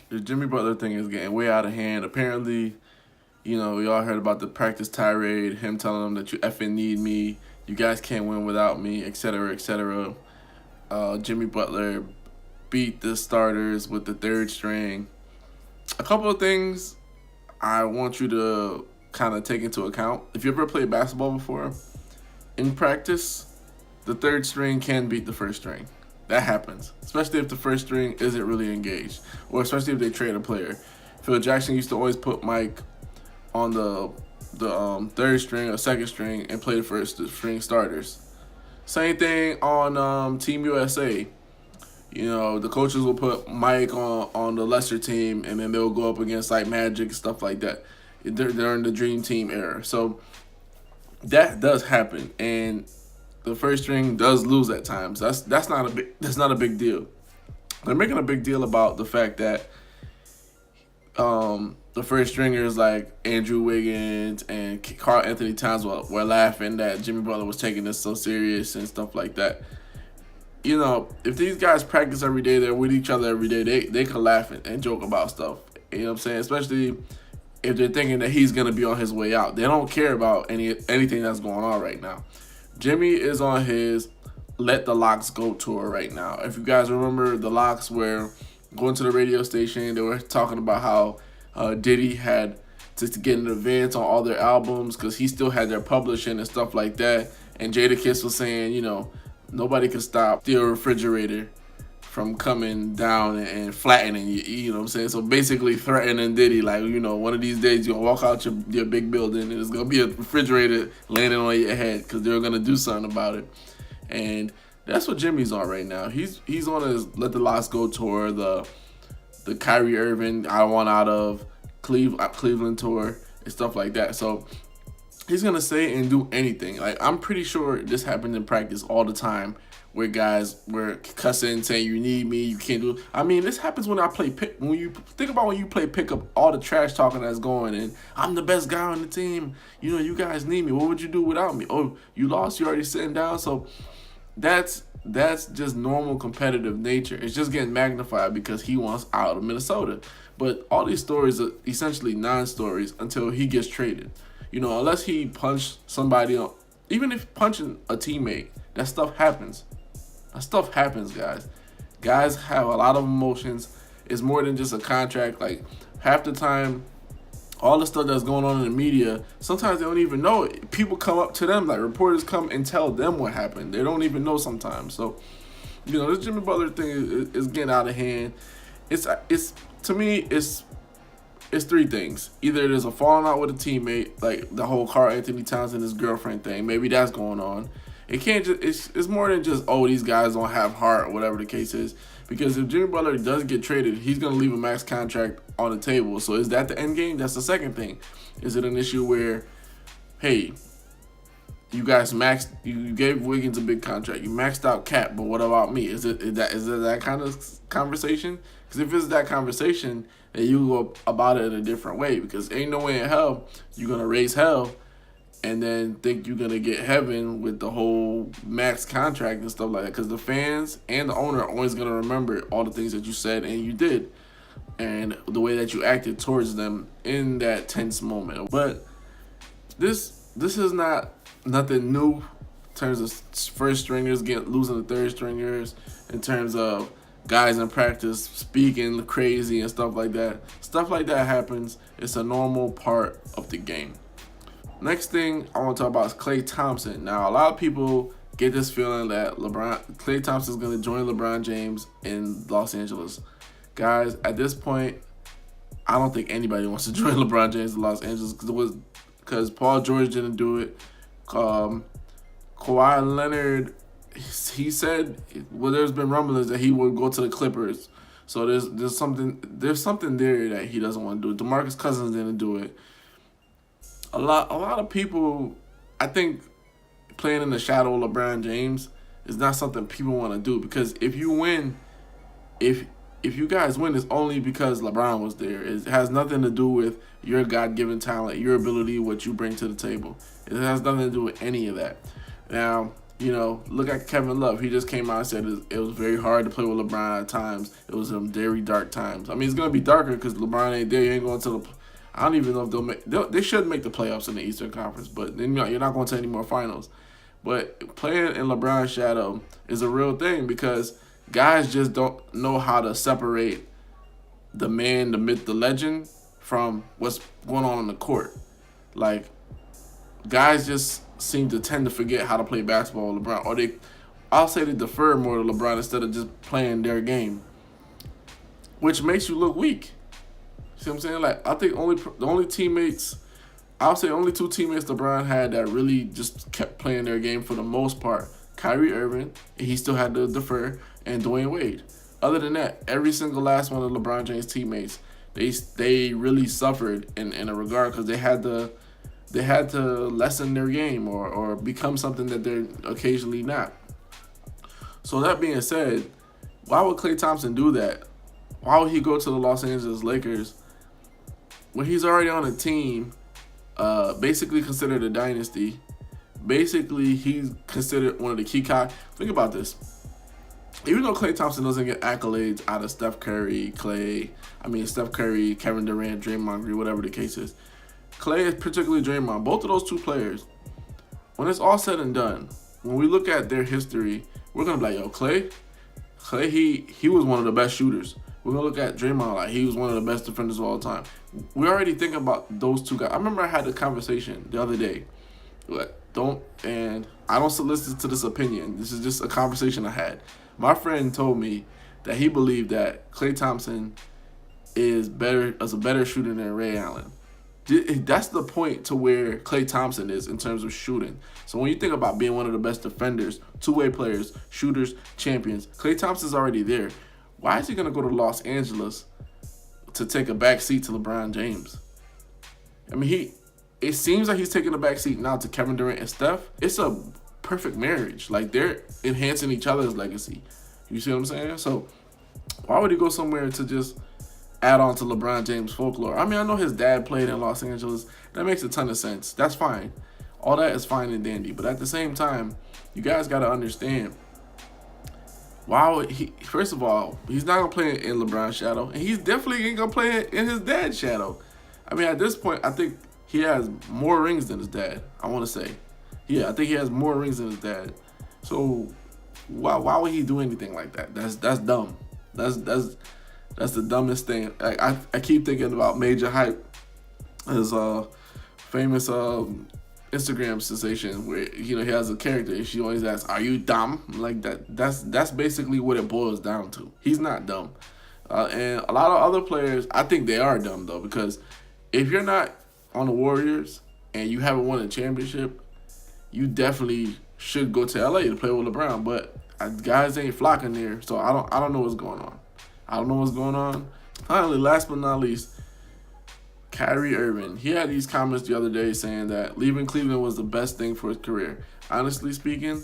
the Jimmy Butler thing is getting way out of hand. Apparently, we all heard about the practice tirade, him telling them that you effing need me, you guys can't win without me, etc., etc. Jimmy Butler beat the starters with the third string. A couple of things I want you to kind of take into account. If you ever played basketball before, in practice, the third string can beat the first string. That happens, especially if the first string isn't really engaged, or especially if they trade a player. Phil Jackson used to always put Mike on the third string or second string and play the first string starters. Same thing on Team USA. The coaches will put Mike on the lesser team, and then they'll go up against like Magic, stuff like that. They're in the Dream Team era. So that does happen, and the first string does lose at times. That's not a big deal. They're making a big deal about the fact that the first stringers like Andrew Wiggins and Karl Anthony Towns were laughing that Jimmy Butler was taking this so serious and stuff like that. If these guys practice every day, they're with each other every day, they can laugh and joke about stuff. You know what I'm saying? Especially if they're thinking that he's going to be on his way out. They don't care about anything that's going on right now. Jimmy is on his Let the Locks Go tour right now. If you guys remember, the Locks were going to the radio station. They were talking about how Diddy had to get an advance on all their albums because he still had their publishing and stuff like that. And Jadakiss was saying, nobody can stop the refrigerator from coming down and flattening you, you know what I'm saying? So basically threatening Diddy, like, one of these days you're going to walk out your big building and there's going to be a refrigerator landing on your head because they're going to do something about it. And that's what Jimmy's on right now. He's on his Let the Locks Go tour, the Kyrie Irving I Want Out of Cleveland tour and stuff like that. So he's going to say and do anything. Like, I'm pretty sure this happens in practice all the time where guys were cussing, saying, you need me, you can't do it. I mean, this happens when I play pick. When you think about when you play pickup, all the trash talking that's going, and I'm the best guy on the team. You guys need me. What would you do without me? Oh, you lost? You already sitting down? So that's just normal competitive nature. It's just getting magnified because he wants out of Minnesota. But all these stories are essentially non-stories until he gets traded. Unless he punched somebody, even if punching a teammate, that stuff happens. That stuff happens, guys. Guys have a lot of emotions. It's more than just a contract. Like, half the time, all the stuff that's going on in the media, sometimes they don't even know it. People come up to them, like reporters come and tell them what happened. They don't even know sometimes. So, this Jimmy Butler thing is getting out of hand. It's to me, it's three things. Either there's a falling out with a teammate, like the whole Karl Anthony Towns and his girlfriend thing. Maybe that's going on. It can't just. It's more than just, these guys don't have heart or whatever the case is. Because if Jimmy Butler does get traded, he's gonna leave a max contract on the table. So is that the end game? That's the second thing. Is it an issue where, hey, you guys you gave Wiggins a big contract, you maxed out Cap, but what about me? Is it that kind of conversation? Because if it's that conversation, then you go about it in a different way. Because ain't no way in hell you're gonna raise hell and then think you're going to get heaven with the whole max contract and stuff like that. Because the fans and the owner are always going to remember all the things that you said and you did. And the way that you acted towards them in that tense moment. But this is not nothing new in terms of first stringers losing the third stringers, in terms of guys in practice speaking crazy and stuff like that. Stuff like that happens. It's a normal part of the game. Next thing I want to talk about is Klay Thompson. Now, a lot of people get this feeling that Klay Thompson is going to join LeBron James in Los Angeles. Guys, at this point, I don't think anybody wants to join LeBron James in Los Angeles because Paul George didn't do it. Kawhi Leonard, he said, there's been rumblings that he would go to the Clippers. So there's something there that he doesn't want to do. DeMarcus Cousins didn't do it. A lot of people, I think, playing in the shadow of LeBron James is not something people want to do, because if you win, if you guys win, it's only because LeBron was there. It has nothing to do with your God-given talent, your ability, what you bring to the table. It has nothing to do with any of that. Now, Look at Kevin Love. He just came out and said it was very hard to play with LeBron at times. It was some very dark times. I mean, it's going to be darker because LeBron ain't there. You ain't going to the. I don't even know if they should make the playoffs in the Eastern Conference, but then you're not going to any more finals. But playing in LeBron's shadow is a real thing because guys just don't know how to separate the man, the myth, the legend from what's going on the court. Like, guys just seem to tend to forget how to play basketball with LeBron, or I'll say they defer more to LeBron instead of just playing their game, which makes you look weak. See what I'm saying? Like, I think only two teammates LeBron had that really just kept playing their game for the most part. Kyrie Irving, he still had to defer, and Dwayne Wade. Other than that, every single last one of LeBron James' teammates, they really suffered in a regard because they had to lessen their game or become something that they're occasionally not. So that being said, why would Klay Thompson do that? Why would he go to the Los Angeles Lakers when he's already on a team, basically considered a dynasty? Basically, he's considered one of the key guys. Think about this. Even though Klay Thompson doesn't get accolades out of Steph Curry, Kevin Durant, Draymond Green, whatever the case is, Klay, particularly Draymond, both of those two players, when it's all said and done, when we look at their history, we're going to be like, yo, Klay, he was one of the best shooters. We're going to look at Draymond like he was one of the best defenders of all time. We already think about those two guys. I remember I had a conversation the other day. And I don't solicit to this opinion. This is just a conversation I had. My friend told me that he believed that Klay Thompson is a better shooter than Ray Allen. That's the point to where Klay Thompson is in terms of shooting. So when you think about being one of the best defenders, two-way players, shooters, champions, Klay Thompson's already there. Why is he going to go to Los Angeles to take a back seat to LeBron James? I mean, it seems like he's taking a back seat now to Kevin Durant and Steph. It's a perfect marriage. Like, they're enhancing each other's legacy. You see what I'm saying? So why would he go somewhere to just add on to LeBron James' folklore? I mean, I know his dad played in Los Angeles. That makes a ton of sense. That's fine. All that is fine and dandy. But at the same time, you guys got to understand, why would he? First of all, he's not going to play in LeBron's shadow, and he's definitely ain't going to play in his dad's shadow. I mean, at this point, I think he has more rings than his dad, I want to say. Yeah, I think he has more rings than his dad. So why would he do anything like that? That's dumb. That's the dumbest thing. I keep thinking about Major Hype, his famous Instagram sensation, where he has a character and she always asks, "Are you dumb?" Like that. That's basically what it boils down to. He's not dumb, and a lot of other players, I think they are dumb though, because if you're not on the Warriors and you haven't won a championship, you definitely should go to LA to play with LeBron. But guys ain't flocking there, so I don't know what's going on. Finally, last but not least, Kyrie Irving. He had these comments the other day saying that leaving Cleveland was the best thing for his career. Honestly speaking,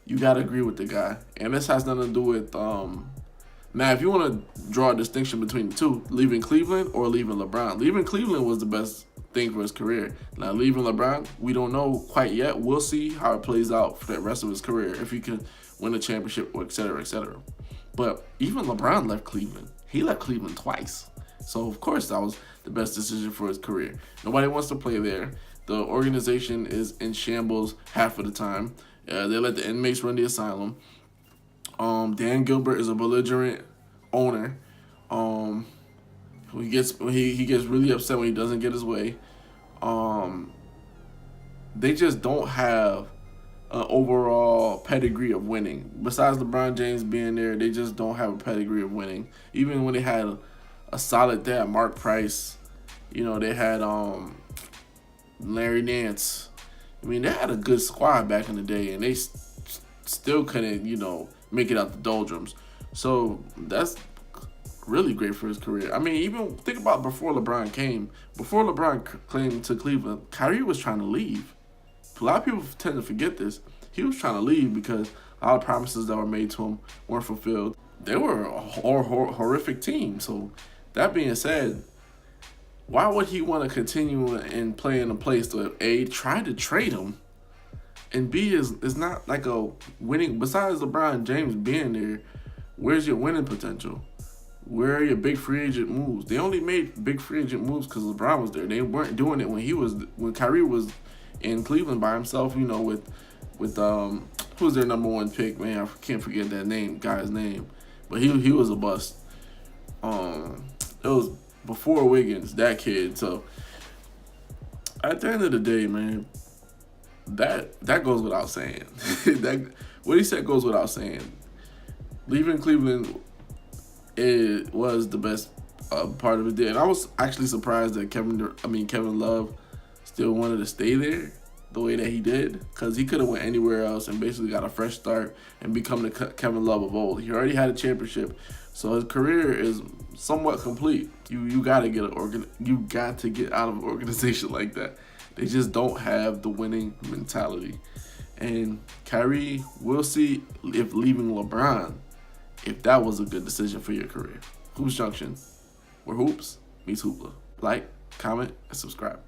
you gotta agree with the guy, and this has nothing to do with now, if you want to draw a distinction between the two, leaving Cleveland or leaving LeBron. Leaving Cleveland was the best thing for his career. Now, leaving LeBron, we don't know quite yet. We'll see how it plays out for the rest of his career, if he can win a championship, et cetera, et cetera. But even LeBron left Cleveland. He left Cleveland twice. So, of course, that was the best decision for his career. Nobody wants to play there. The organization is in shambles half of the time. They let the inmates run the asylum. Dan Gilbert is a belligerent owner. He gets really upset when he doesn't get his way. They just don't have an overall pedigree of winning. Besides LeBron James being there, they just don't have a pedigree of winning. Even when they had a solid, they had Mark Price. They had Larry Nance. I mean, they had a good squad back in the day, and they still couldn't, make it out the doldrums. So that's really great for his career. I mean, even think about before LeBron came. Before LeBron came to Cleveland, Kyrie was trying to leave. A lot of people tend to forget this. He was trying to leave because a lot of promises that were made to him weren't fulfilled. They were a horrific team. So that being said, why would he want to continue and play in a place that tried to trade him? And B is not like a winning. Besides LeBron James being there, where's your winning potential? Where are your big free agent moves? They only made big free agent moves because LeBron was there. They weren't doing it when Kyrie was in Cleveland by himself. You know, with who's their number one pick? Man, I can't forget that guy's name, but he was a bust. It was before Wiggins, that kid. So at the end of the day, man, that goes without saying. What he said goes without saying. Leaving Cleveland, it was the best part of it. And I was actually surprised that Kevin Love still wanted to stay there the way that he did, because he could have went anywhere else and basically got a fresh start and become the Kevin Love of old. He already had a championship, so his career is somewhat complete. You got to get out of an organization like that. They just don't have the winning mentality. And Kyrie, we'll see if leaving LeBron, if that was a good decision for your career. Hoops Junction, where hoops meets hoopla. Like, comment, and subscribe.